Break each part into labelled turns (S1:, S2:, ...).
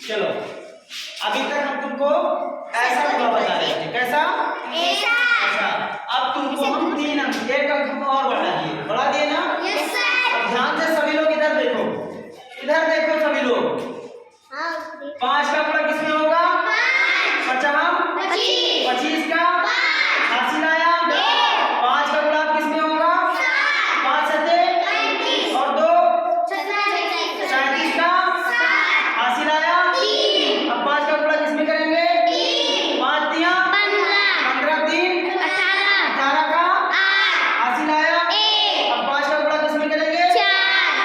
S1: चलो अभी तक हम तुमको ऐसा गुणा बता रहे थे, कैसा ऐसा। अब तुमको हम 3 अंक एक अंक हम और बढ़ा दिए ना। अब ध्यान से सभी लोग इधर देखो सभी लोग। 5 का गुणा किसमें होगा? 25 का हासिल आया। 5 का गुणा किसमें होगा? 5 सते और 2 37 का हासिल आया। अब 5 का गुणा किसमें करेंगे? 5 दिया 15 3 18 का हासिल आया। अब 5 का गुणा किसमें करेंगे?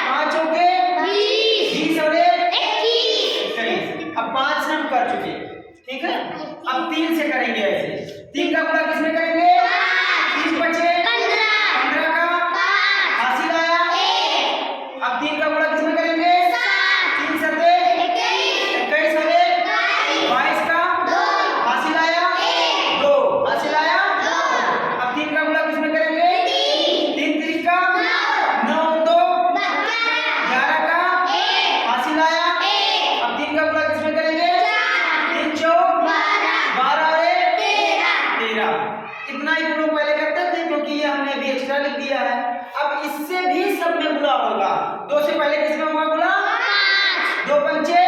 S1: 5 चौके 20 और 21। अब 5 से हम कर चुके, ठीक है। अब 3 से करेंगे ऐसे। 3 का गुणा किसमें करेंगे? 30 बचे 15 का हासिल आया। अब 3 का गुणा किसमें करेंगे? 3 सते 21 और 22 का हासिल आया। 2 हासिल आया। अब 3 का गुणा किसमें करेंगे? 3 3 का 9 2 11 का हासिल आया। अब 3 का गुणा किसमें करेंगे? 3 4 12 और 13। इतना ही हम लोग पहले करते थे क्योंकि ये हमने अभी एक्स्ट्रा लिख दिया है। अब इससे भी सब में गुणा होगा। 2 से पहले किसमें होगा गुणा? 2 पंचे